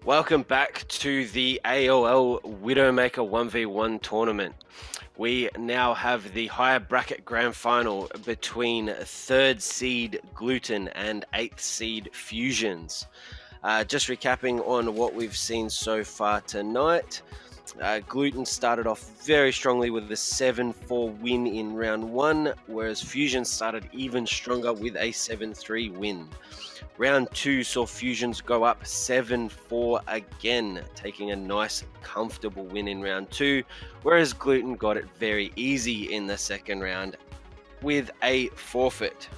Welcome back to the AOL Widowmaker 1v1 tournament. We now have the higher bracket grand final between 3rd seed Gluten and 8th seed Fusions. Just recapping on what we've seen so far tonight. Gluten started off very strongly with a 7-4 win in round 1, whereas Fusion started even stronger with a 7-3 win. Round 2 saw Fusions go up 7-4 again, taking a nice comfortable win in round 2, whereas Gluten got it very easy in the second round with a forfeit.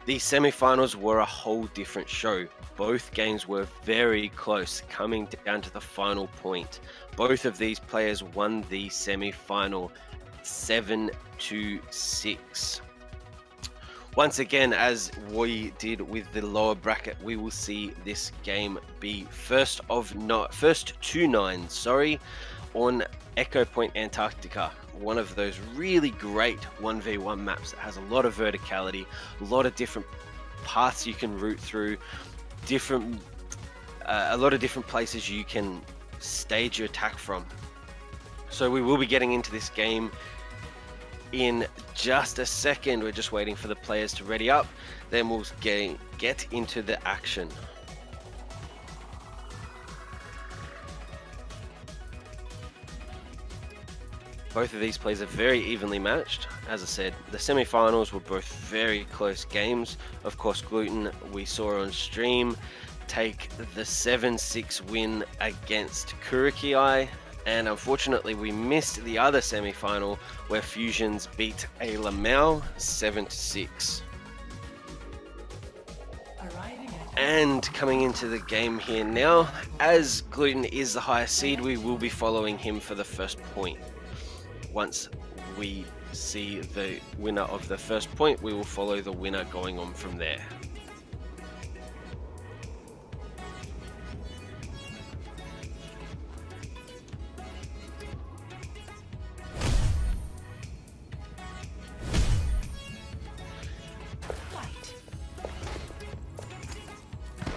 The semi-finals were a whole different show. Both games were very close, coming down to the final point. Both of these players won the semi-final 7-6. Once again, as we did with the lower bracket, we will see this game be first to 9, on Echo Point Antarctica. One of those really great 1v1 maps that has a lot of verticality, a lot of different paths you can route through, a lot of different places you can stage your attack from. So we will be getting into this game in just a second. We're just waiting for the players to ready up, then we'll get into the action. Both of these plays are very evenly matched. As I said, the semi-finals were both very close games. Of course, Gluten, we saw on stream, take the 7-6 win against Kurikiai. And unfortunately, we missed the other semi-final where Fusions beat a Lamau 7-6. And coming into the game here now, as Gluten is the higher seed, we will be following him for the first point. Once we see the winner of the first point, we will follow the winner going on from there.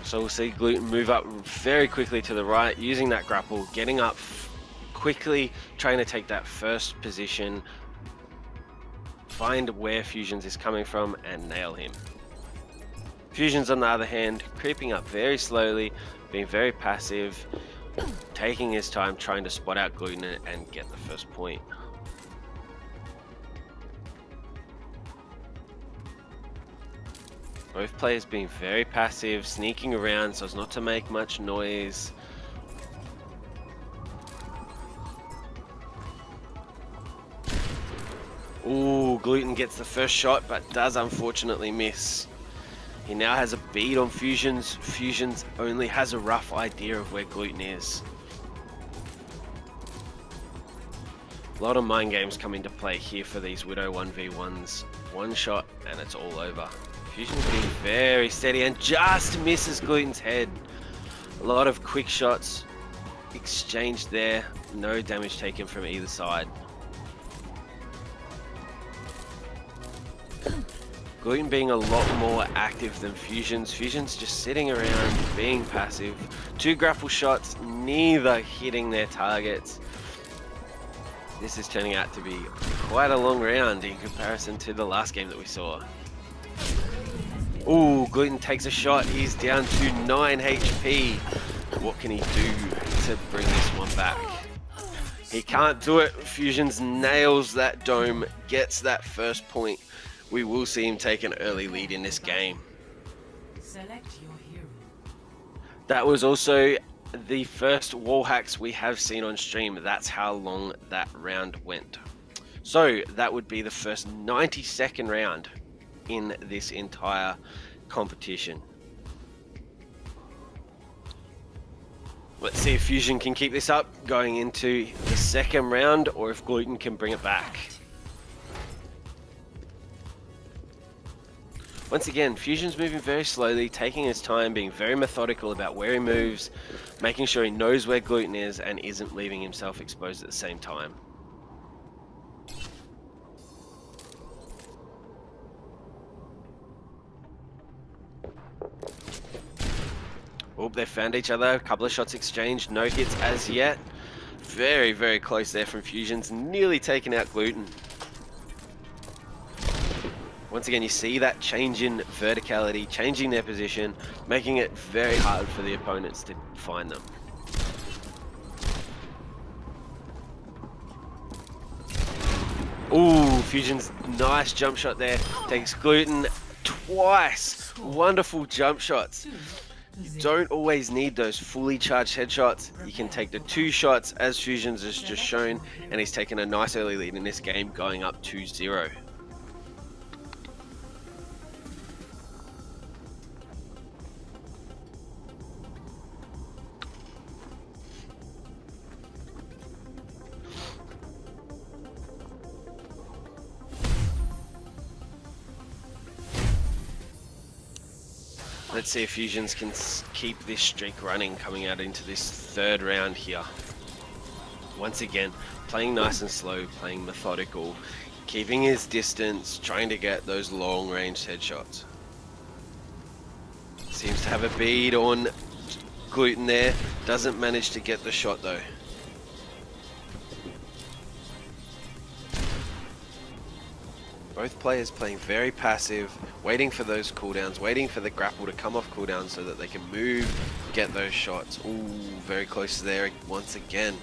So we'll see Gluten move up very quickly to the right, using that grapple, getting up quickly, trying to take that first position, find where Fusions is coming from and nail him. Fusions, on the other hand, creeping up very slowly, being very passive, taking his time, trying to spot out Gluten and get the first point. Both players being very passive, sneaking around so as not to make much noise. Ooh, Gluten gets the first shot, but does unfortunately miss. He now has a bead on Fusions. Fusions only has a rough idea of where Gluten is. A lot of mind games come into play here for these Widow 1v1s. One shot and it's all over. Fusion's being very steady and just misses Gluten's head. A lot of quick shots exchanged there. No damage taken from either side. Gluten being a lot more active than Fusions. Fusions just sitting around, being passive. 2 grapple shots, neither hitting their targets. This is turning out to be quite a long round in comparison to the last game that we saw. Ooh, Gluten takes a shot. He's down to 9 HP. What can he do to bring this one back? He can't do it. Fusions nails that dome, gets that first point. We will see him take an early lead in this game. Select your hero. That was also the first wall hacks we have seen on stream. That's how long that round went. So that would be the first 90-second round in this entire competition. Let's see if Fusion can keep this up going into the second round, or if Gluten can bring it back. Once again, Fusion's moving very slowly, taking his time, being very methodical about where he moves, making sure he knows where Gluten is and isn't leaving himself exposed at the same time. Oh, they found each other. A couple of shots exchanged. No hits as yet. Very, very close there from Fusions. Nearly taking out Gluten. Once again, you see that change in verticality, changing their position, making it very hard for the opponents to find them. Ooh, Fusion's nice jump shot there. Takes Gluten twice. Wonderful jump shots. You don't always need those fully charged headshots. You can take the 2 shots as Fusions has just shown, and he's taken a nice early lead in this game, going up 2-0. Let's see if Fusions can keep this streak running coming out into this 3rd round here. Once again, playing nice and slow, playing methodical, keeping his distance, trying to get those long-range headshots. Seems to have a bead on Gluten there. Doesn't manage to get the shot though. Both players playing very passive, waiting for those cooldowns, waiting for the grapple to come off cooldown so that they can move, get those shots. Ooh, very close there once again.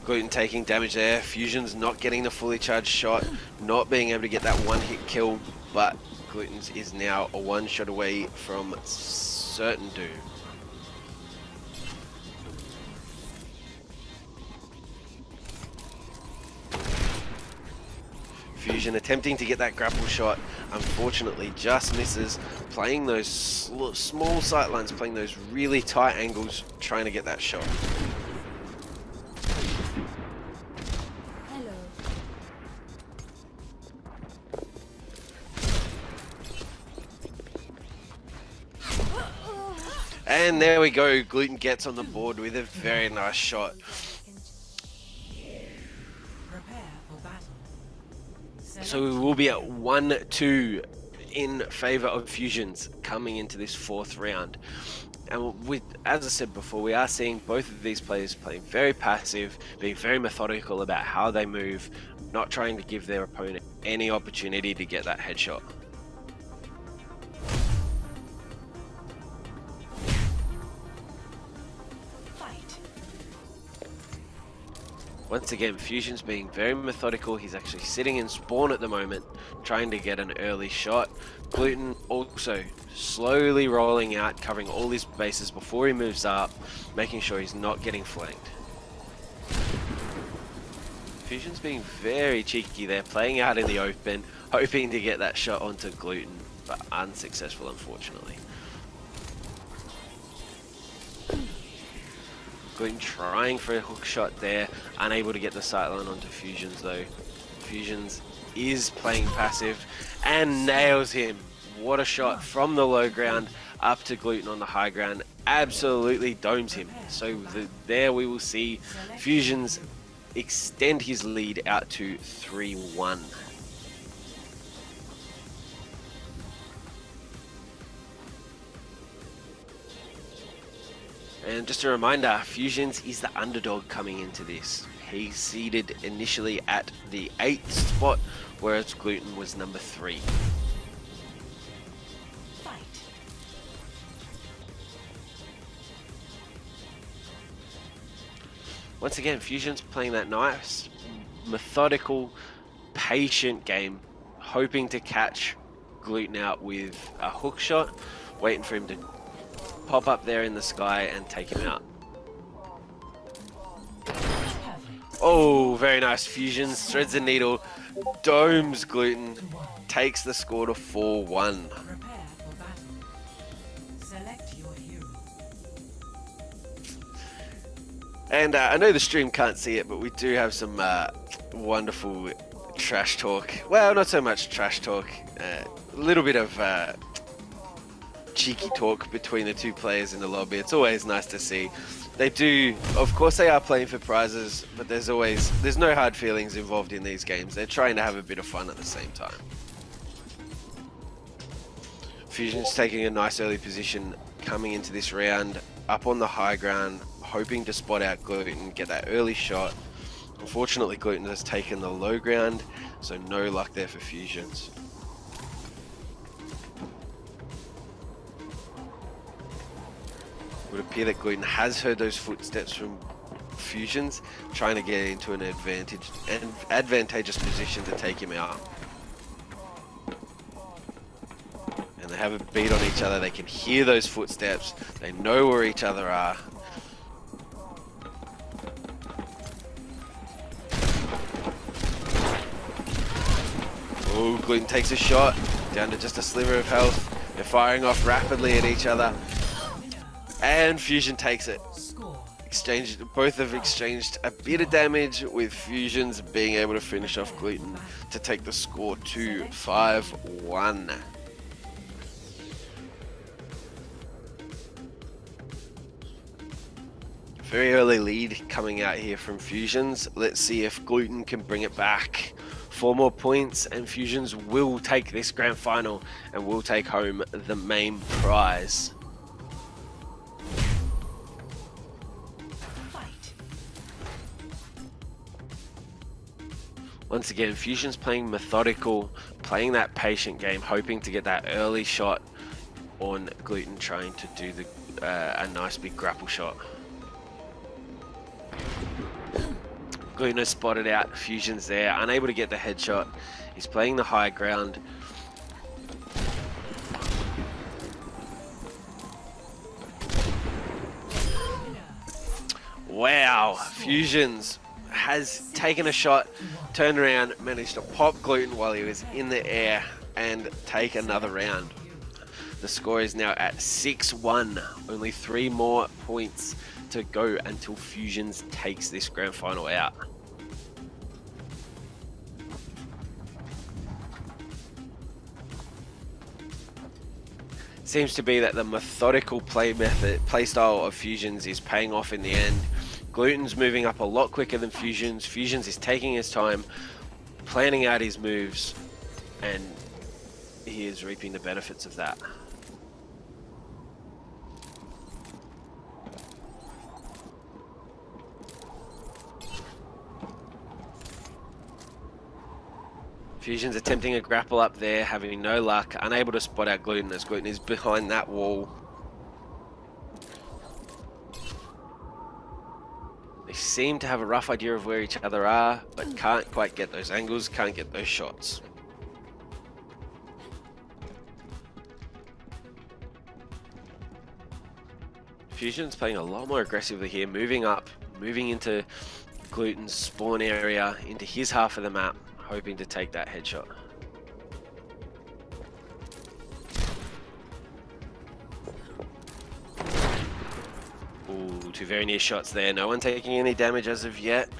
Gluten taking damage there. Fusion's not getting the fully charged shot, not being able to get that 1-hit kill, but Gluten's is now a 1 shot away from certain doom. Fusion attempting to get that grapple shot, unfortunately just misses, playing those small sightlines, playing those really tight angles, trying to get that shot. And there we go, Gluten gets on the board with a very nice shot. So we will be at 1-2 in favor of Fusions coming into this 4th round. And as I said before, we are seeing both of these players playing very passive, being very methodical about how they move, not trying to give their opponent any opportunity to get that headshot. Once again, Fusion's being very methodical. He's actually sitting in spawn at the moment, trying to get an early shot. Gluten also slowly rolling out, covering all his bases before he moves up, making sure he's not getting flanked. Fusion's being very cheeky there, playing out in the open, hoping to get that shot onto Gluten, but unsuccessful unfortunately. Gluten trying for a hook shot there, unable to get the sightline onto Fusions though. Fusions is playing passive and nails him. What a shot from the low ground up to Gluten on the high ground. Absolutely domes him. So there we will see Fusions extend his lead out to 3-1. And just a reminder, Fusions is the underdog coming into this. He's seeded initially at the 8th spot, whereas Gluten was number 3. Once again, Fusion's playing that nice, methodical, patient game, hoping to catch Gluten out with a hook shot, waiting for him to pop up there in the sky and take him out. Oh, very nice. Fusions, threads the needle, domes Gluten, takes the score to 4-1. And I know the stream can't see it, but we do have some wonderful trash talk. Well, not so much trash talk, a little bit of cheeky talk between the two players in the lobby. It's always nice to see. They do, of course they are playing for prizes, but there's no hard feelings involved in these games. They're trying to have a bit of fun at the same time. Fusion's taking a nice early position coming into this round, up on the high ground, hoping to spot out Gluten, get that early shot. Unfortunately, Gluten has taken the low ground, so no luck there for Fusions. It would appear that Gluten has heard those footsteps from Fusions, trying to get into an advantageous position to take him out. And they have a beat on each other. They can hear those footsteps. They know where each other are. Oh, Gluten takes a shot, down to just a sliver of health. They're firing off rapidly at each other. And Fusion takes it. Both have exchanged a bit of damage, with Fusions being able to finish off Gluten to take the score to 5-1. Very early lead coming out here from Fusions. Let's see if Gluten can bring it back. 4 more points and Fusions will take this grand final and will take home the main prize. Once again, Fusion's playing methodical, playing that patient game, hoping to get that early shot on Gluten, trying to do a nice big grapple shot. Gluten has spotted out Fusion's there, unable to get the headshot. He's playing the high ground. Wow, Fusions has taken a shot, turned around, managed to pop Gluten while he was in the air and take another round. The score is now at 6-1. Only 3 more points to go until Fusions takes this grand final out. Seems to be that the methodical play style of Fusions is paying off in the end. Gluten's moving up a lot quicker than Fusions. Fusions is taking his time, planning out his moves, and he is reaping the benefits of that. Fusion's attempting a grapple up there, having no luck, unable to spot out Gluten as Gluten is behind that wall. They seem to have a rough idea of where each other are, but can't quite get those angles, can't get those shots. Fusion's playing a lot more aggressively here, moving up, moving into Gluten's spawn area, into his half of the map, hoping to take that headshot. Ooh, 2 very near shots there. No one taking any damage as of yet.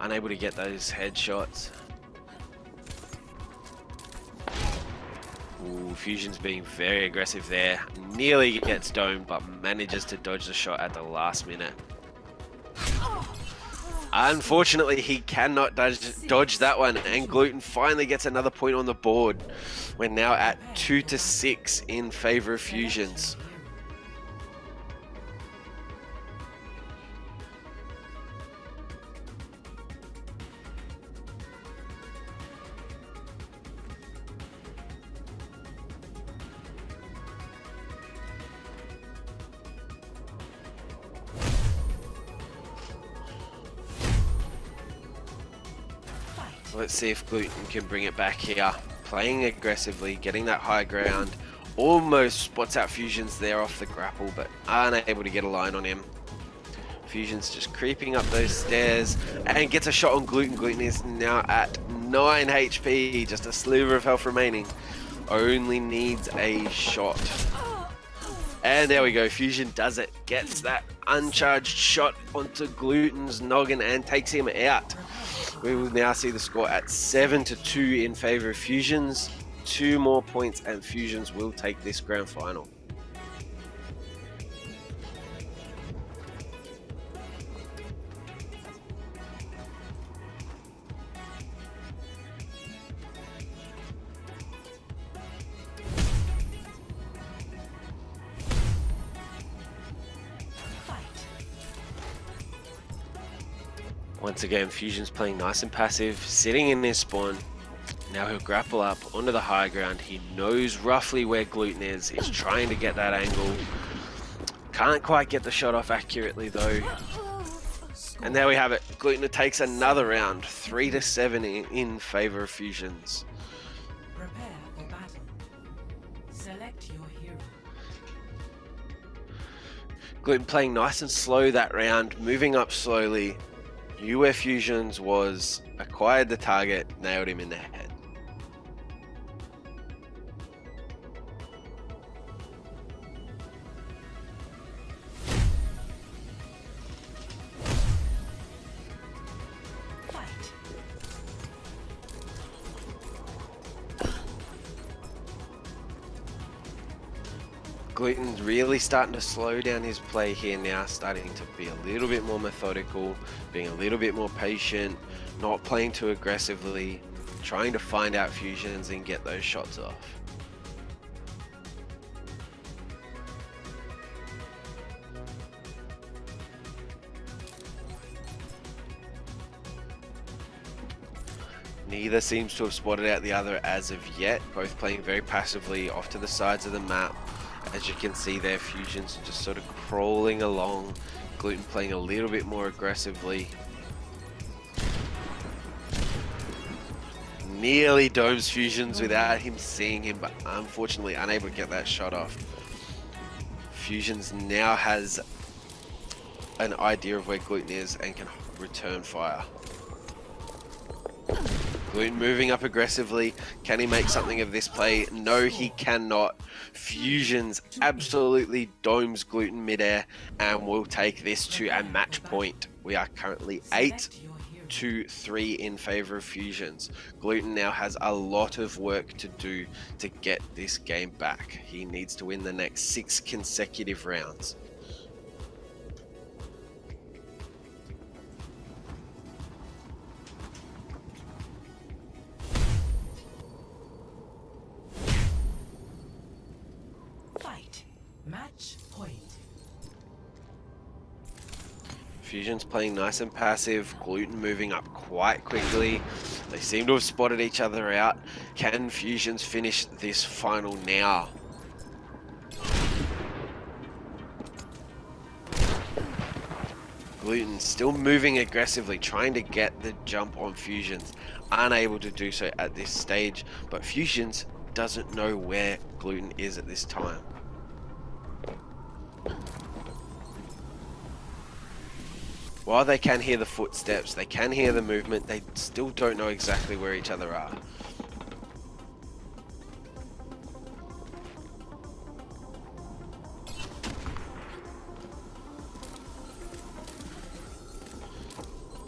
Unable to get those headshots. Ooh, Fusion's being very aggressive there. Nearly gets domed, but manages to dodge the shot at the last minute. Unfortunately, he cannot dodge that one, and Gluten finally gets another point on the board. We're now at 2-6 in favor of Fusions. Let's see if Gluten can bring it back here. Playing aggressively, getting that high ground. Almost spots out Fusions there off the grapple, but unable to get a line on him. Fusion's just creeping up those stairs and gets a shot on Gluten. Gluten is now at 9 HP, just a sliver of health remaining. Only needs a shot. And there we go, Fusion does it. Gets that uncharged shot onto Gluten's noggin and takes him out. We will now see the score at 7-2 in favor of Fusions. 2 more points and Fusions will take this grand final. Once again, Fusion's playing nice and passive, sitting in his spawn. Now he'll grapple up onto the high ground. He knows roughly where Gluten is. He's trying to get that angle. Can't quite get the shot off accurately though. And there we have it. Gluten takes another round, 3-7 in favor of Fusions. Prepare for battle. Select your hero. Gluten playing nice and slow that round, moving up slowly. Knew where Fusions was, acquired the target, nailed him in the head. Gluten's really starting to slow down his play here now, starting to be a little bit more methodical, being a little bit more patient, not playing too aggressively, trying to find out Fusions and get those shots off. Neither seems to have spotted out the other as of yet, both playing very passively off to the sides of the map. As you can see there, Fusion's just sort of crawling along, Gluten playing a little bit more aggressively. Nearly domes Fusions without him seeing him, but unfortunately unable to get that shot off. Fusions now has an idea of where Gluten is and can return fire. Gluten moving up aggressively. Can he make something of this play? No, he cannot. Fusions absolutely domes Gluten midair and will take this to a match point. We are currently 8-3 in favor of Fusions. Gluten now has a lot of work to do to get this game back. He needs to win the next 6 consecutive rounds. Match point. Fusion's playing nice and passive, Gluten moving up quite quickly. They seem to have spotted each other out. Can Fusions finish this final now? Gluten still moving aggressively, trying to get the jump on Fusions. Unable to do so at this stage, but Fusions doesn't know where Gluten is at this time. While they can hear the footsteps, they can hear the movement, they still don't know exactly where each other are.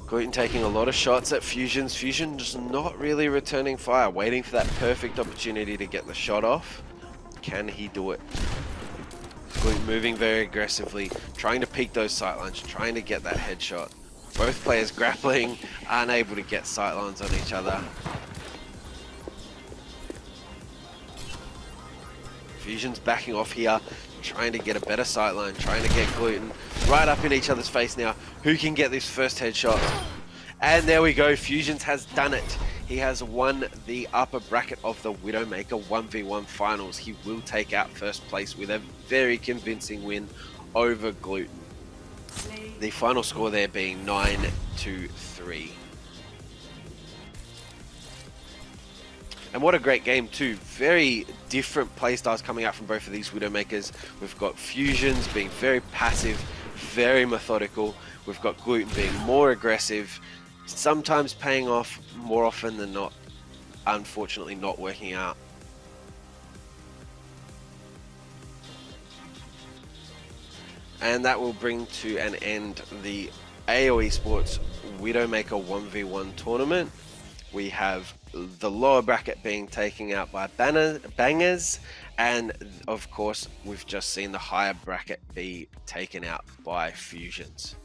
Gluten taking a lot of shots at Fusions. Fusion just not really returning fire, waiting for that perfect opportunity to get the shot off. Can he do it? Gluten moving very aggressively, trying to peek those sightlines, trying to get that headshot. Both players grappling, unable to get sightlines on each other. Fusion's backing off here, trying to get a better sightline, trying to get Gluten right up in each other's face now. Who can get this first headshot? And there we go, Fusions has done it. He has won the upper bracket of the Widowmaker 1v1 finals. He will take out first place with a very convincing win over Gluten. The final score there being 9-3. And what a great game too. Very different playstyles coming out from both of these Widowmakers. We've got Fusions being very passive, very methodical. We've got Gluten being more aggressive, sometimes paying off, more often than not, unfortunately not working out. And that will bring to an end the AOE Sports Widowmaker 1v1 tournament. We have the lower bracket being taken out by Bangers, and of course we've just seen the higher bracket be taken out by Fusions.